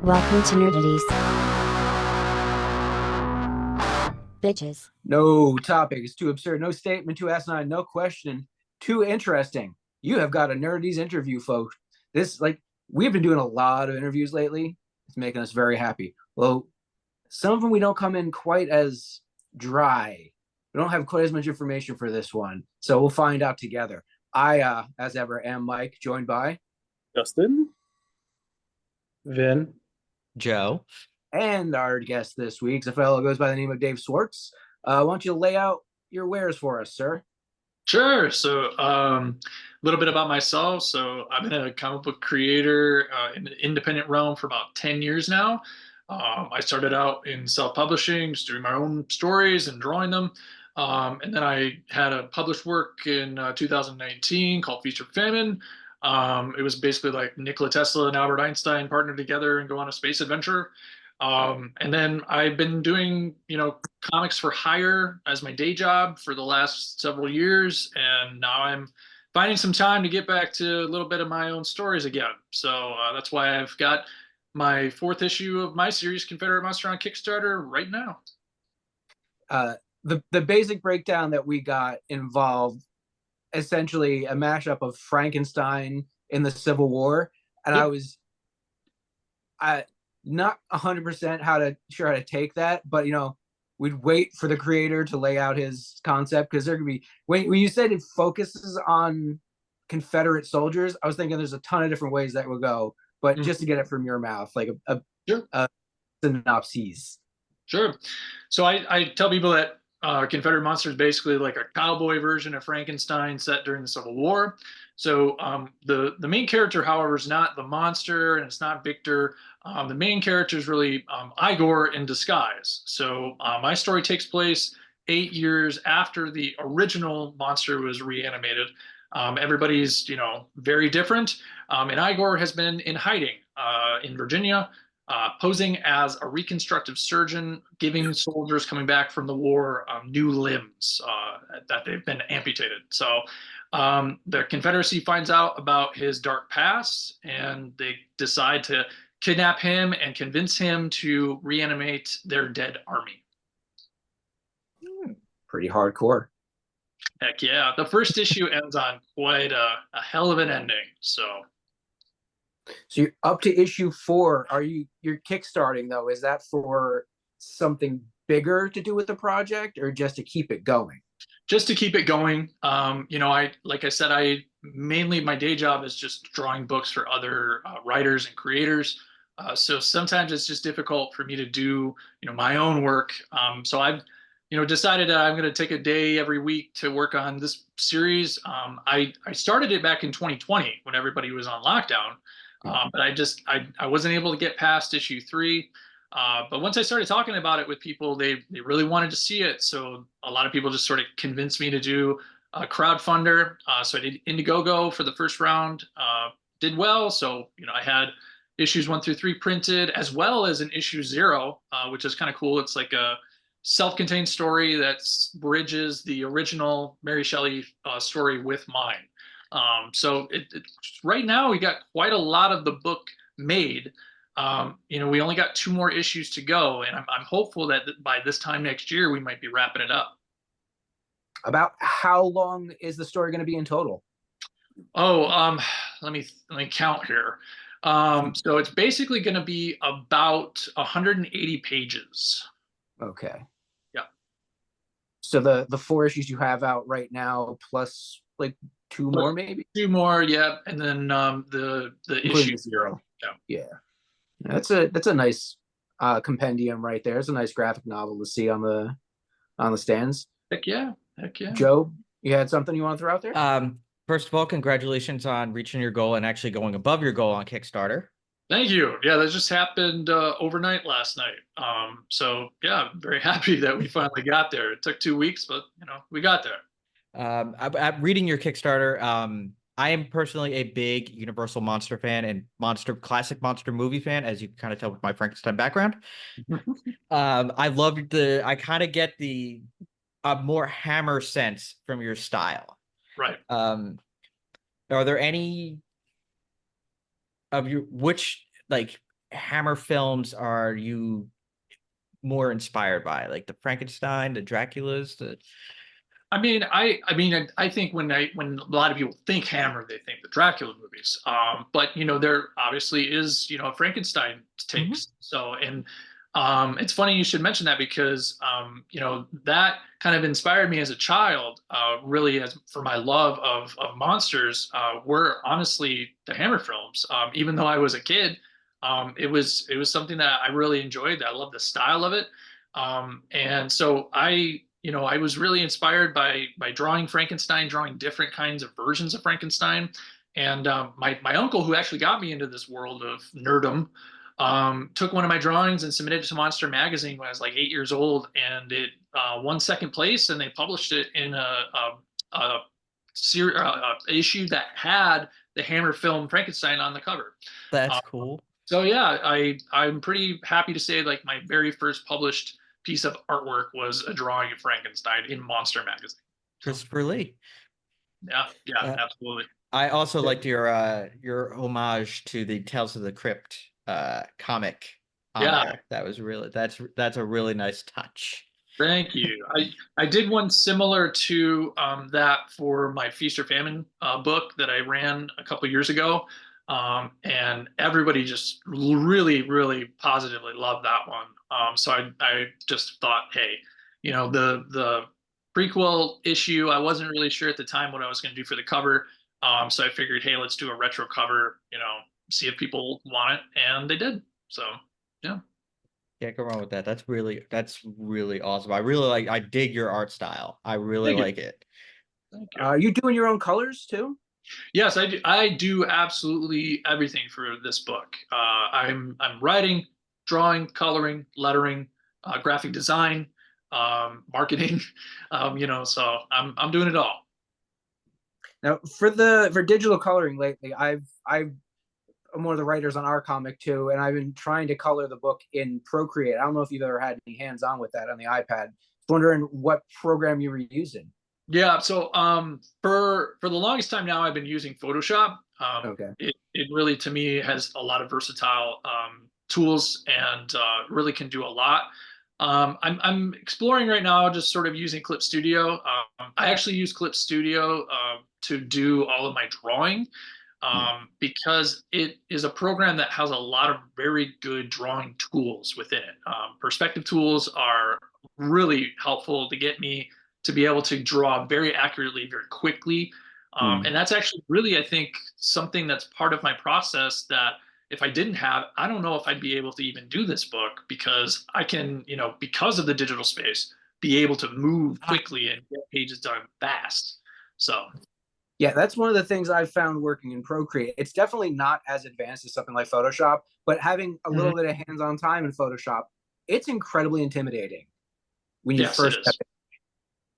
Welcome to Nerdaties. Bitches. No topic is too absurd, no statement too asinine, no question too interesting. You have got a Nerdies interview, folks. We've been doing a lot of interviews lately. It's making us very happy. Well, some of them we don't come in quite as dry. We don't have quite as much information for this one. So we'll find out together. I, as ever, am Mike, joined by Justin, Vin. Joe. and our guest this week is a fellow who goes by the name of Dave Swartz. Why don't you lay out your wares for us, sir? Sure. So, a little bit about myself. So, I've been a comic book creator in the independent realm for about 10 years now. I started out in self-publishing, just doing my own stories and drawing them. And then I had a published work in 2019 called Feast or Famine. It was basically like Nikola Tesla and Albert Einstein partnered together and go on a space adventure. And then I've been doing, comics for hire as my day job for the last several years. And now I'm finding some time to get back to a little bit of my own stories again. So that's why I've got my fourth issue of my series, Confederate Monster, on Kickstarter right now. The basic breakdown that we got involved essentially a mashup of Frankenstein in the Civil War, and Yep. I was not 100% how to take that, but we'd wait for the creator to lay out his concept, because there could be when you said it focuses on Confederate soldiers, I was thinking there's a ton of different ways that would go, but just to get it from your mouth, like Sure. a synopsis. Sure. So I tell people that Confederate Monster is basically like a cowboy version of Frankenstein set during the Civil War. So the main character, however, is not the monster, and it's not Victor. The main character is really Igor in disguise. So my story takes place 8 years after the original monster was reanimated. Everybody's very different, and Igor has been in hiding in Virginia. Posing as a reconstructive surgeon, giving soldiers coming back from the war new limbs that they've been amputated. So the Confederacy finds out about his dark past, and they decide to kidnap him and convince him to reanimate their dead army. Pretty hardcore. Heck yeah. The first issue ends on quite a hell of an ending. So you're up to issue 4. You're kickstarting though? Is that for something bigger to do with the project, or just to keep it going? Just to keep it going. Like I said, I mainly my day job is just drawing books for other writers and creators. So sometimes it's just difficult for me to do, my own work. So I've, decided that I'm going to take a day every week to work on this series. I started it back in 2020 when everybody was on lockdown. But I wasn't able to get past issue 3. But once I started talking about it with people, they really wanted to see it. So a lot of people just sort of convinced me to do a crowdfunder. So I did Indiegogo for the first round, did well. So, I had issues 1 through 3 printed, as well as an issue 0, which is kind of cool. It's like a self-contained story that bridges the original Mary Shelley story with mine. So right now we got quite a lot of the book made. We only got 2 more issues to go, and I'm hopeful that by this time next year we might be wrapping it up. About how long is the story going to be in total? Oh, let me count here. So it's basically going to be about 180 pages. Okay. Yeah. So the 4 issues you have out right now, plus like 2 more, maybe 2 more, yeah, and then the issue 0. Yeah. That's a nice compendium right there. It's a nice graphic novel to see on the stands. Heck yeah. Joe, you had something you want to throw out there? First of all, congratulations on reaching your goal and actually going above your goal on Kickstarter. Thank you. Yeah, that just happened overnight last night. So yeah, I'm very happy that we finally got there. It took 2 weeks, but we got there. I'm reading your Kickstarter. I am personally a big Universal Monster fan and classic monster movie fan, as you can kind of tell with my Frankenstein background. I kind of get a more Hammer sense from your style. Right. Are there any of you, which like Hammer films are you more inspired by? Like the Frankenstein, the Draculas, the I think when a lot of people think Hammer, they think the Dracula movies. But there obviously is Frankenstein takes. So and it's funny you should mention that because that kind of inspired me as a child. Really, as for my love of monsters, were honestly the Hammer films. Even though I was a kid, it was something that I really enjoyed. I love the style of it. And so I was really inspired by drawing Frankenstein, drawing different kinds of versions of Frankenstein. And my uncle, who actually got me into this world of nerdom, took one of my drawings and submitted it to Monster Magazine when I was like 8 years old, and it won second place, and they published it in a issue that had the Hammer film Frankenstein on the cover. that's cool. So yeah, I'm pretty happy to say like my very first published piece of artwork was a drawing of Frankenstein in Monster Magazine. Christopher Lee. Yeah, absolutely. I also liked your homage to the Tales of the Crypt comic on there. That was really that's a really nice touch. Thank you. I did one similar to that for my Feast or Famine book that I ran a couple years ago. And everybody just really, really positively loved that one. So I just thought, hey, the prequel issue, I wasn't really sure at the time what I was going to do for the cover. So I figured, hey, let's do a retro cover, see if people want it, and they did. So yeah. Can't go wrong with that. That's really awesome. I dig your art style. I really like it. Thank you. Are you doing your own colors too? Yes, I do. I do absolutely everything for this book. I'm writing, drawing, coloring, lettering, graphic design, marketing. So I'm doing it all. Now for digital coloring lately, I'm one of the writers on our comic too, and I've been trying to color the book in Procreate. I don't know if you've ever had any hands-on with that on the iPad. Wondering what program you were using. Yeah, so for the longest time now, I've been using Photoshop. Okay. It really, to me, has a lot of versatile tools and really can do a lot. I'm exploring right now, just sort of using Clip Studio. I actually use Clip Studio to do all of my drawing because it is a program that has a lot of very good drawing tools within it. Perspective tools are really helpful to get me to be able to draw very accurately, very quickly. And that's actually really, I think, something that's part of my process that if I didn't have, I don't know if I'd be able to even do this book because I can, because of the digital space, be able to move quickly and get pages done fast. So. Yeah, that's one of the things I've found working in Procreate. It's definitely not as advanced as something like Photoshop, but having a little bit of hands-on time in Photoshop, it's incredibly intimidating when you first step in.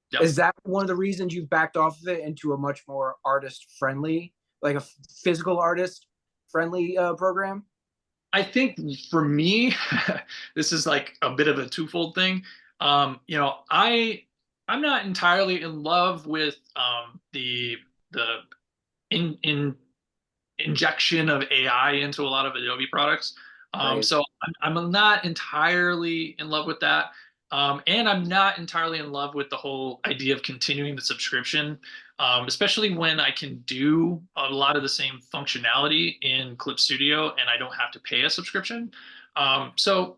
Yep. Is that one of the reasons you've backed off of it into a much more artist-friendly, like a physical artist-friendly program? I think for me, this is like a bit of a twofold thing. I'm not entirely in love with the injection of AI into a lot of Adobe products. Right. So I'm not entirely in love with that. And I'm not entirely in love with the whole idea of continuing the subscription, especially when I can do a lot of the same functionality in Clip Studio and I don't have to pay a subscription. So,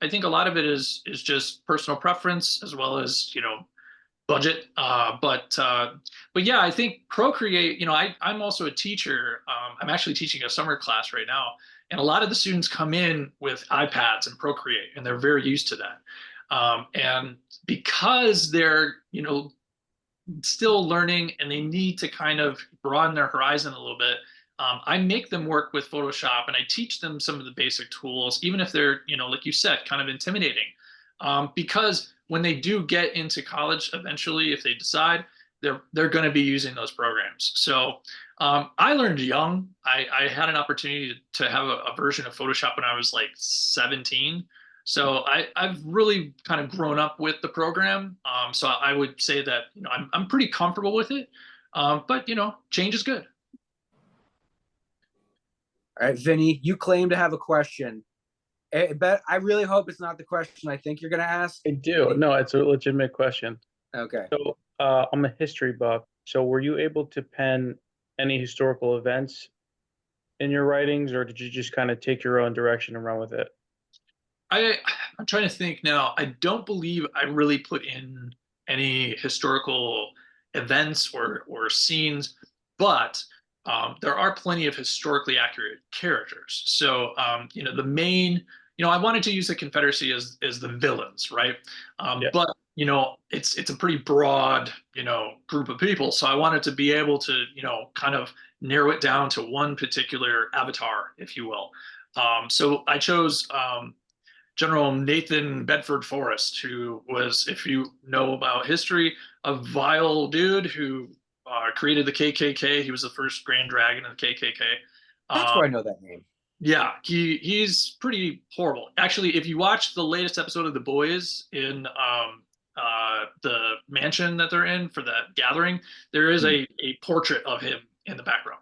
I think a lot of it is just personal preference as well as, budget. But yeah, I think Procreate, I'm also a teacher. I'm actually teaching a summer class right now. And a lot of the students come in with iPads and Procreate, and they're very used to that. And because they're, still learning and they need to kind of broaden their horizon a little bit, I make them work with Photoshop and I teach them some of the basic tools, even if they're, like you said, kind of intimidating. Because when they do get into college eventually, if they decide, they're going to be using those programs. So I learned young. I had an opportunity to have a version of Photoshop when I was like 17. So I've really kind of grown up with the program. So I would say that I'm pretty comfortable with it. But change is good. All right, Vinny, you claim to have a question. But I really hope it's not the question I think you're gonna ask. I do. No, it's a legitimate question. Okay. So, I'm a history buff. So, were you able to pen any historical events in your writings, or did you just kind of take your own direction and run with it? I'm trying to think now. I don't believe I really put in any historical events or scenes, but there are plenty of historically accurate characters. So the main, I wanted to use the Confederacy as the villains, right? Yeah. But it's a pretty broad group of people, so I wanted to be able to kind of narrow it down to one particular avatar, if you will. So I chose General Nathan Bedford Forrest, who was, if you know about history, a vile dude who created the KKK. He was the first Grand Dragon of the KKK. That's where I know that name. Yeah, he's pretty horrible. Actually, if you watch the latest episode of The Boys in the mansion that they're in for that gathering, there is a portrait of him in the background.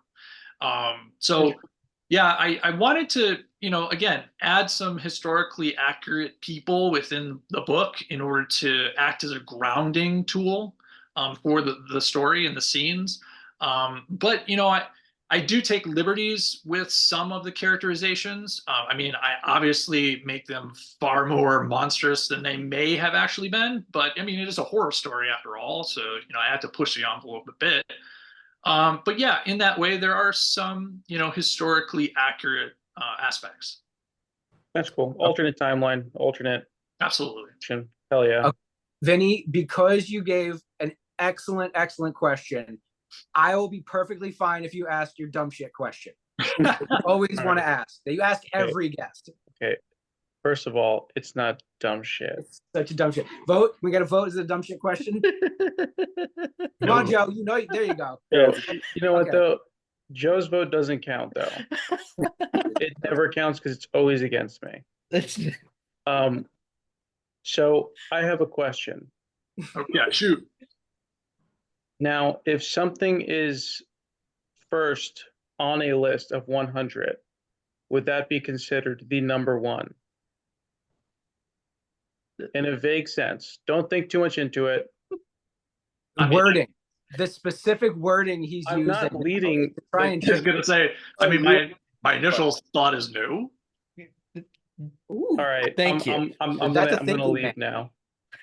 So yeah, I wanted to, again, add some historically accurate people within the book in order to act as a grounding tool for the story and the scenes. But, I do take liberties with some of the characterizations. I obviously make them far more monstrous than they may have actually been. But, it is a horror story after all. So, I had to push the envelope a bit. But yeah, in that way, there are some, historically accurate aspects. That's cool. Alternate timeline, alternate. Absolutely. Hell yeah. Okay. Vinny, because you gave an excellent question, I will be perfectly fine if you ask your dumb shit question. You always want to ask. That you ask every guest. Okay. First of all, it's not dumb shit. It's such a dumb shit. Vote. We got to vote. Is it a dumb shit question? Come on, Joe. There you go. Yeah. You know what Okay. though? Joe's vote doesn't count though. It never counts because it's always against me. So I have a question. Oh, yeah, shoot. Now, if something is first on a list of 100, would that be considered the number one? In a vague sense. Don't think too much into it. Wording. The specific wording he's I'm using. not leading. To try and I was gonna say, my initial thought is no. Ooh, All right. Thank you. I'm That's a gonna thinking leave man. now.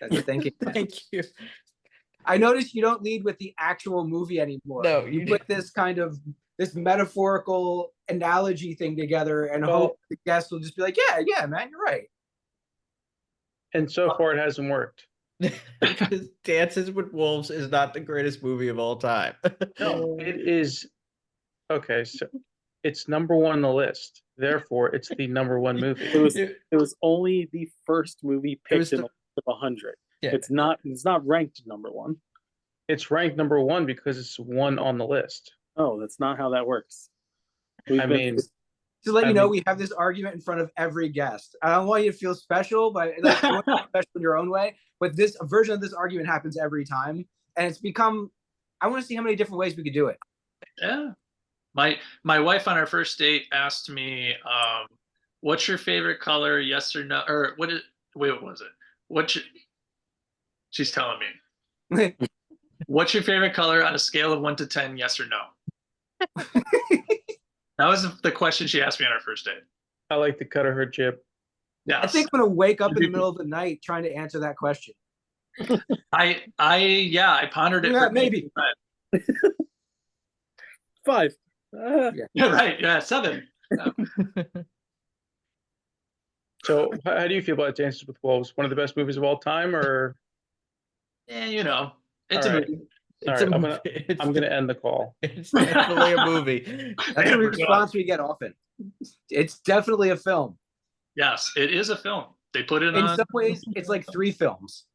that's the thinking. Thank you. I noticed you don't lead with the actual movie anymore. No, you you put this kind of metaphorical analogy thing together and Well- hope the guest will just be like, yeah, man, you're right. And so far, it hasn't worked. Because Dances with Wolves is not the greatest movie of all time. No, it is. Okay, so it's number one on the list. Therefore, it's the number one movie. It was only the first movie It was picked in the- the 100. Yeah. It's not ranked number one. It's ranked number one because it's one on the list. No, that's not how that works. I mean, To let I you know, mean- we have this argument in front of every guest. I don't want you to feel special, but like, you want to feel special in your own way. But this version of this argument happens every time, and it's become. I want to see how many different ways we could do it. Yeah. My wife on our first date asked me, what's your favorite color? Yes or no? Or what was it? She's telling me. What's your favorite color on a scale of 1 to 10? Yes or no? That was the question she asked me on our first date. I like the cut of her jib. Yeah. I think I'm gonna wake up in the middle of the night trying to answer that question. I pondered it. Yeah, for maybe. 5. Yeah, right. Yeah, 7. So, how do you feel about Dances with Wolves? One of the best movies of all time, or It's All a right. movie. all It's right? a I'm movie. I'm gonna end the call. It's definitely a movie. That's a response we get often. It's definitely a film. Yes, it is a film. They put it In on. some ways, it's like 3 films.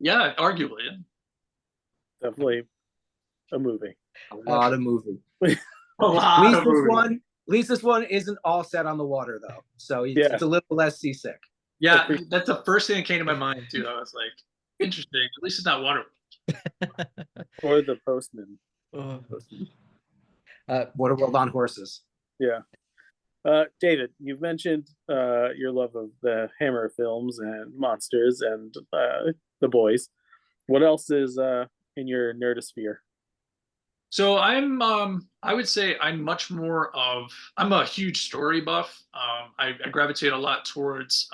Yeah, arguably. Definitely a movie. A lot of movie. A At lot least of this movies. one. At least this one isn't all set on the water, though. So Yeah. it's a little less seasick. Yeah, that's the first thing that came to my mind too. I was like, interesting. At least it's not water. Or the Postman. Oh. Waterworld on horses. Yeah. David, you've mentioned your love of the Hammer films and monsters and the boys. What else is in your nerdosphere? So I would say I'm much more of, I'm a huge story buff. I gravitate a lot towards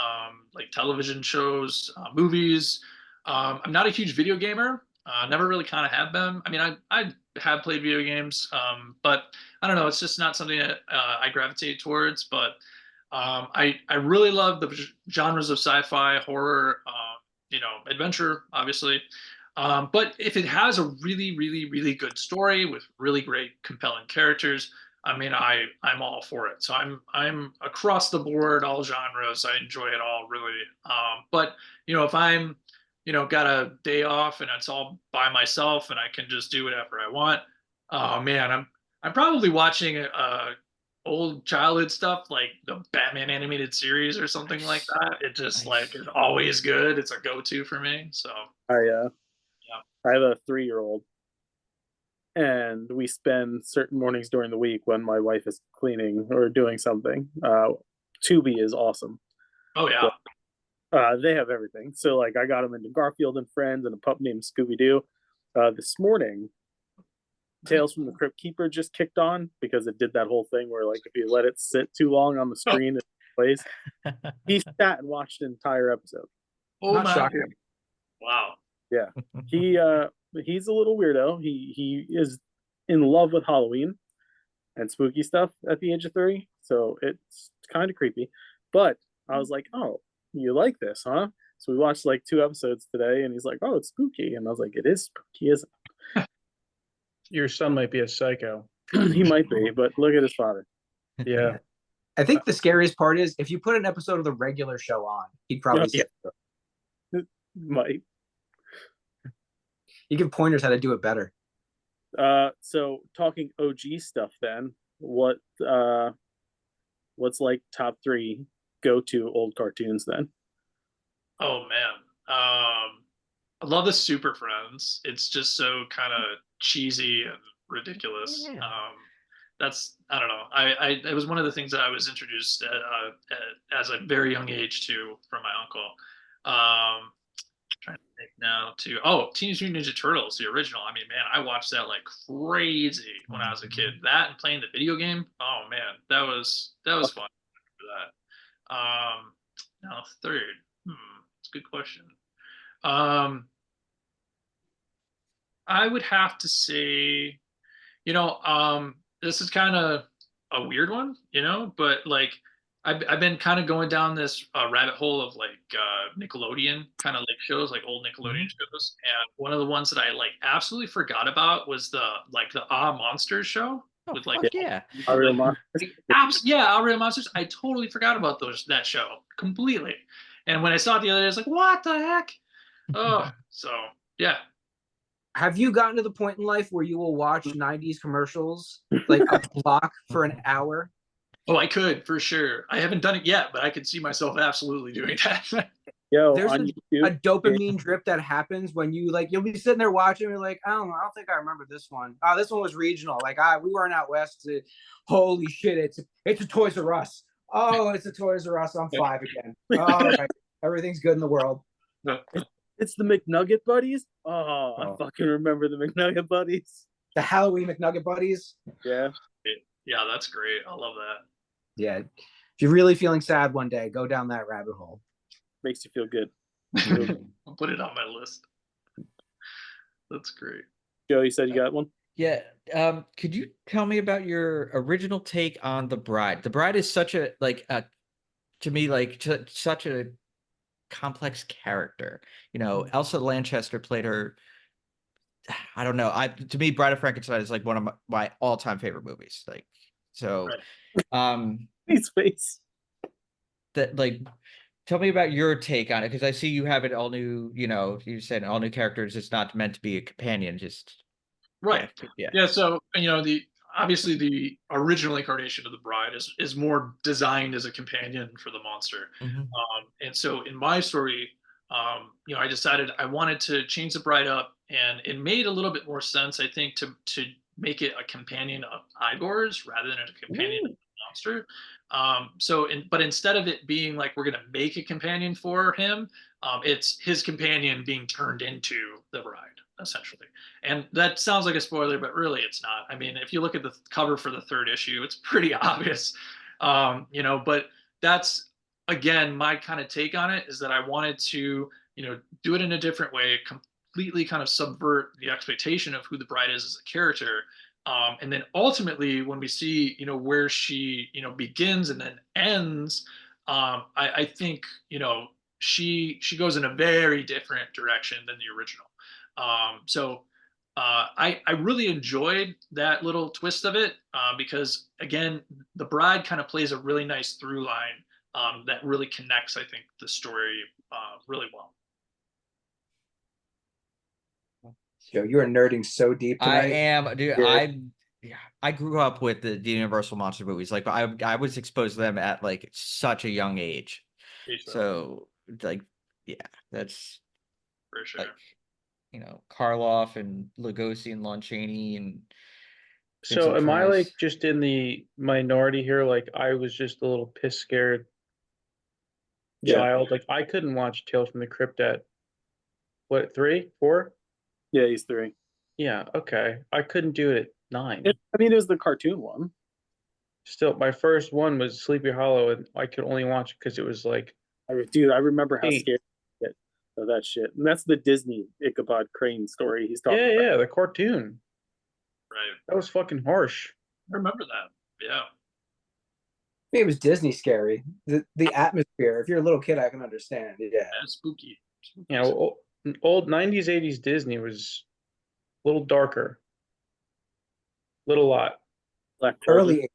like television shows, movies. I'm not a huge video gamer. Never really kind of have been. I mean, I have played video games, but I don't know. It's just not something that I gravitate towards. But I really love the genres of sci-fi, horror, adventure, obviously. But if it has a really, really, really good story with really great, compelling characters, I mean, I'm all for it. So I'm across the board, all genres. I enjoy it all really. But if I'm got a day off and it's all by myself and I can just do whatever I want, oh man, I'm probably watching old childhood stuff like the Batman animated series or something like that. It just like is always good. It's a go-to for me. So I have a 3-year-old, and we spend certain mornings during the week when my wife is cleaning or doing something. Tubi is awesome. Oh yeah. They have everything. So like I got them into Garfield and Friends and a pup named Scooby Doo. This morning, Tales from the Crypt Keeper just kicked on because it did that whole thing where like if you let it sit too long on the screen, it plays. He sat and watched an entire episode. Oh Not my. shocking. Wow. Yeah, he's a little weirdo. He is in love with Halloween and spooky stuff at the age of 3, so it's kind of creepy. But I was like, oh, you like this, huh? So we watched like 2 episodes today, and he's like, oh, it's spooky, and I was like, it is spooky, isn't Your son might be a psycho. it? He might be, but look at his father. Yeah. I think the scariest part is if you put an episode of the regular show on, he'd probably Might. You give pointers how to do it better. So talking OG stuff then, what's like top 3 go-to old cartoons then? Oh man. I love the Super Friends. It's just so kind of cheesy and ridiculous. Yeah. That's I don't know. It was one of the things that I was introduced as a very young age to from my uncle. Trying to think now to Teenage Mutant Ninja Turtles, the original. I mean, man, I watched that like crazy when I was a kid. That and playing the video game. Oh man, that was fun for that. Now third. It's a good question. I would have to say, this is kind of a weird one, but like I've been kind of going down this rabbit hole of like Nickelodeon kind of like shows, like old Nickelodeon shows, and one of the ones that I like absolutely forgot about was the Monsters show with like yeah. Our Real Monsters. Our Real Monsters. I totally forgot about that show completely, and when I saw it the other day, I was like, what the heck? Oh, so yeah. Have you gotten to the point in life where you will watch 90s commercials like a block for an hour? Oh, I could for sure. I haven't done it yet, but I could see myself absolutely doing that. Yo, There's on a YouTube, dopamine drip that happens when you'll be sitting there watching and you're like, I don't know, I don't think I remember this one. Oh, this one was regional. Like we weren't out west. Holy shit, it's a Toys R Us. Oh, it's a Toys R Us. I'm 5 again. All right. Everything's good in the world. it's the McNugget Buddies. Oh, I fucking remember the McNugget Buddies. The Halloween McNugget Buddies. Yeah. Yeah, that's great. I love that. Yeah. If you're really feeling sad one day, go down that rabbit hole. Makes you feel good. I'll put it on my list. That's great. Joe, you said you got one? Yeah. Could you tell me about your original take on The Bride? The Bride is such a to me such a complex character. Elsa Lanchester played her. I don't know. To me, Bride of Frankenstein is like one of my all-time favorite movies. Like so. Right. His face. That tell me about your take on it, because I see you have it all new. You said all new characters. It's not meant to be a companion. Just right. Yeah. So obviously the original incarnation of the Bride is more designed as a companion for the monster. Mm-hmm. And so in my story, I decided I wanted to change the Bride up, and it made a little bit more sense, I think, to make it a companion of Igor's rather than a companion of the monster. But instead of it being like we're gonna make a companion for him, it's his companion being turned into the bride, essentially. And that sounds like a spoiler, but really it's not. I mean, if you look at the cover for the third issue, it's pretty obvious. But that's again my kind of take on it, is that I wanted to, do it in a different way, completely kind of subvert the expectation of who the bride is as a character. And then ultimately, when we see, where she, begins and then ends, I think, she goes in a very different direction than the original. I really enjoyed that little twist of it, because again, the bride kind of plays a really nice through line that really connects, I think, the story really well. Joe, you are nerding so deep I tonight. am, dude. Yeah. I grew up with the Universal monster movies. Like I was exposed to them at like such a young age. So like, yeah, that's for sure. Like, Karloff and Lugosi and Lon Chaney and So Vincent am I Price. like just in the minority here? Like I was just a little piss scared child. Like I couldn't watch Tales from the Crypt at what, 3, 4? Yeah, he's 3. Yeah, okay. I couldn't do it at 9. I mean, it was the cartoon one. Still, my first one was Sleepy Hollow, and I could only watch it because it was like, Dude, I remember how 8. scared I get of that shit. And that's the Disney Ichabod Crane story he's talking about. Yeah, the cartoon. Right. That was fucking harsh. I remember that. Yeah. It was Disney scary. The atmosphere. If you're a little kid, I can understand. Yeah. That's spooky. Old 90s, 80s Disney was a little darker. Little lot. Black Cauldron. Early,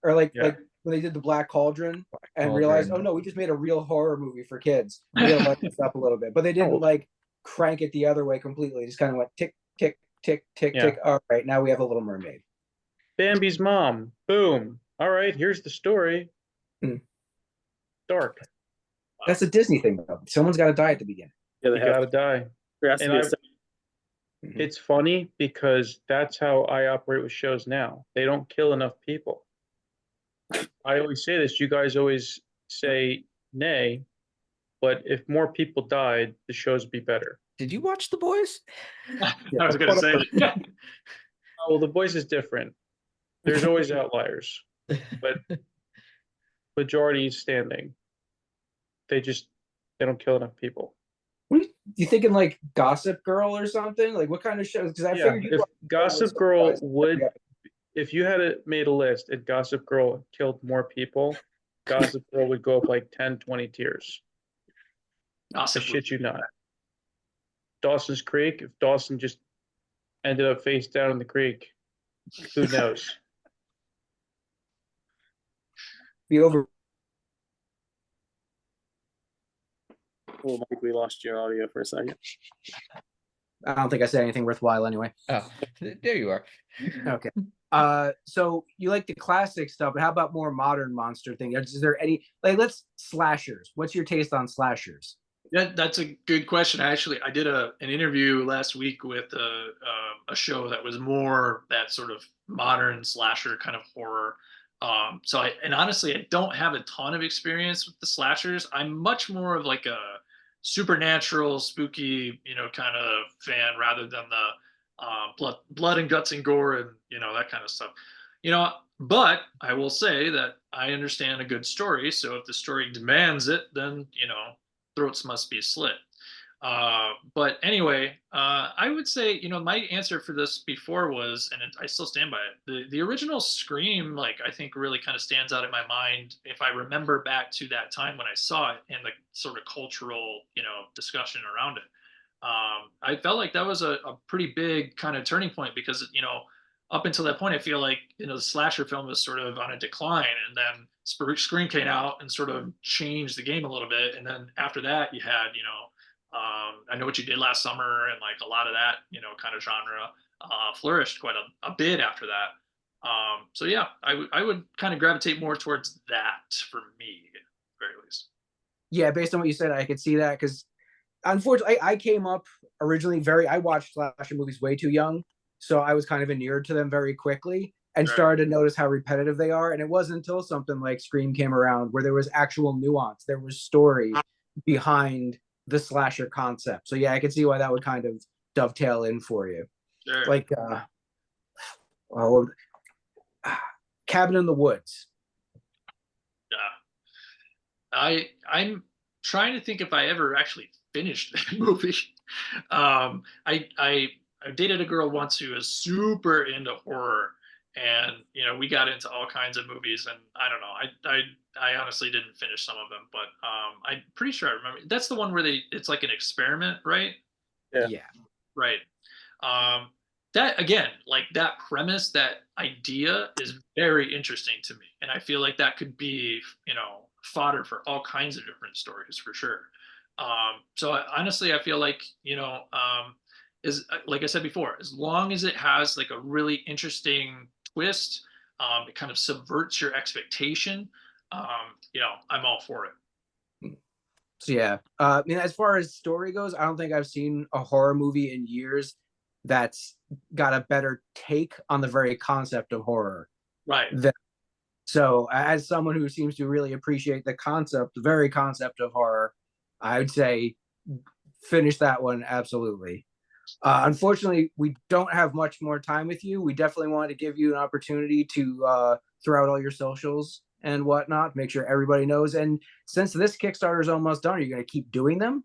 or like Yeah. like when they did the Black Cauldron and Cauldron. realized, oh no, we just made a real horror movie for kids. We gotta lighten this up a little bit, but they didn't like crank it the other way completely. Just kind of went tick tick tick tick Yeah. tick. All right, now we have a Little Mermaid. Bambi's mom. Boom. All right, here's the story. Hmm. Dark. That's a Disney thing though. Someone's got to die at the beginning. Yeah, You they have gotta die. there has to And be a I- second. Mhm. It's funny because that's how I operate with shows now. They don't kill enough people. I always say this, you guys always say nay, but if more people died, the shows would be better. Did you watch The Boys? I was gonna say. Oh, well, The Boys is different. There's always outliers, but majority is standing. They don't kill enough people. What are you thinking, like Gossip Girl or something? Like what kind of shows? Because I Yeah, figured if Gossip Girl would, Yeah. if you had made a list and Gossip Girl killed more people, Gossip Girl would go up like 10, 20 tiers. I Gossip shit you not. Dawson's Creek, if Dawson just ended up face down in the creek, who knows? be over. Oh, Mike, we lost your audio for a second. I don't think I said anything worthwhile anyway. Oh, there you are. Okay. So you like the classic stuff, but how about more modern monster thing? Is there any let's slashers? What's your taste on slashers? That's a good question. I did an interview last week with a show that was more that sort of modern slasher kind of horror. Honestly, I don't have a ton of experience with the slashers. I'm much more of like a supernatural, spooky, kind of fan rather than the blood and guts and gore and that kind of stuff. But I will say that I understand a good story. So if the story demands it, then throats must be slit. But anyway, I would say, my answer for this before was, and I still stand by it, the original Scream, I think really kind of stands out in my mind if I remember back to that time when I saw it and the sort of cultural, discussion around it. I felt like that was a pretty big kind of turning point because, up until that point, I feel like, the slasher film was sort of on a decline, and then Scream came out and sort of changed the game a little bit. And then after that, you had, I Know What You Did Last Summer, and a lot of that, kind of genre flourished quite a bit after that. So yeah, I would kind of gravitate more towards that for me, at the very least. Yeah, based on what you said, I could see that because unfortunately, I came up originally I watched slasher movies way too young, so I was kind of inured to them very quickly. and Right. started to notice how repetitive they are. And it wasn't until something like Scream came around where there was actual nuance, there was story behind the slasher concept. So yeah, I can see why that would kind of dovetail in for you. Sure. Like Cabin in the Woods. I'm trying to think if I ever actually finished that movie. I dated a girl once who was super into horror, and we got into all kinds of movies, and I don't know. I honestly didn't finish some of them, but I'm pretty sure I remember. That's the one where it's like an experiment, right? Yeah. Right. That again, like that premise, that idea is very interesting to me, and I feel like that could be, fodder for all kinds of different stories for sure. So honestly, I feel like, is like I said before, as long as it has like a really interesting twist, it kind of subverts your expectation. I'm all for it. So yeah, I mean, as far as story goes, I don't think I've seen a horror movie in years that's got a better take on the very concept of horror. Right. So as someone who seems to really appreciate the very concept of horror, I would say finish that one absolutely. Unfortunately, we don't have much more time with you. We definitely want to give you an opportunity to throw out all your socials and whatnot, make sure everybody knows. And since this Kickstarter is almost done, are you going to keep doing them?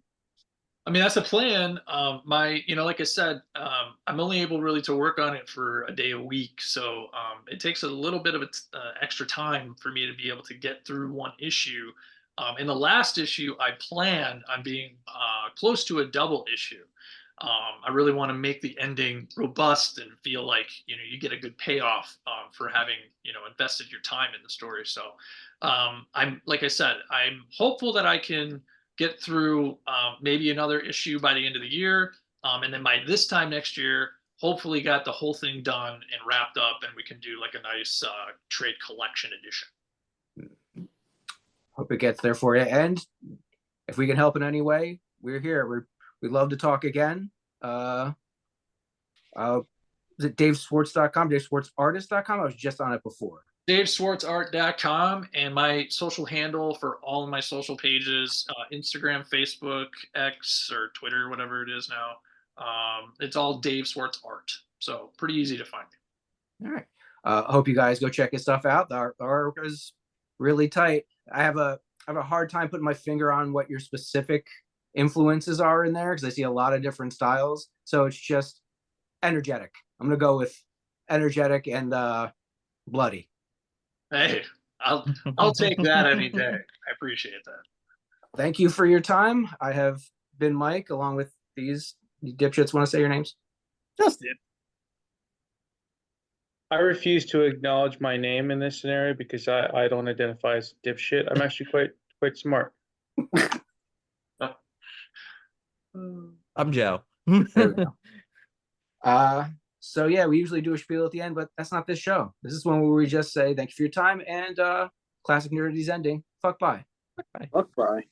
I mean, that's a plan. Like I said, I'm only able really to work on it for a day a week. So it takes a little bit of extra time for me to be able to get through one issue. In the last issue, I planned on being close to a double issue. I really want to make the ending robust and feel like, you get a good payoff for having, invested your time in the story. So like I said, I'm hopeful that I can get through maybe another issue by the end of the year. And then by this time next year, hopefully got the whole thing done and wrapped up, and we can do like a nice trade collection edition. Hope it gets there for you. And if we can help in any way, we're here. We'd love to talk again. Is it DaveSwartz.com, DaveSwartzArtist.com? I was just on it before. DaveSwartzArt.com, and my social handle for all of my social pages, Instagram, Facebook, X, or Twitter, whatever it is now. It's all Dave Swartz Art. So pretty easy to find. All right. I hope you guys go check his stuff out. The art is really tight. I have a hard time putting my finger on what your specific influences are in there because I see a lot of different styles. So it's just energetic. I'm going to go with energetic and bloody. Hey, I'll take that any day. I appreciate that. Thank you for your time. I have been Mike, along with these dipshits. Want to say your names? Justin. I refuse to acknowledge my name in this scenario because I don't identify as a dipshit. I'm actually quite smart. I'm Joe. There we go. So yeah, we usually do a spiel at the end, but that's not this show. This is one where we just say thank you for your time and classic Nerdaties ending. Fuck bye. Fuck bye.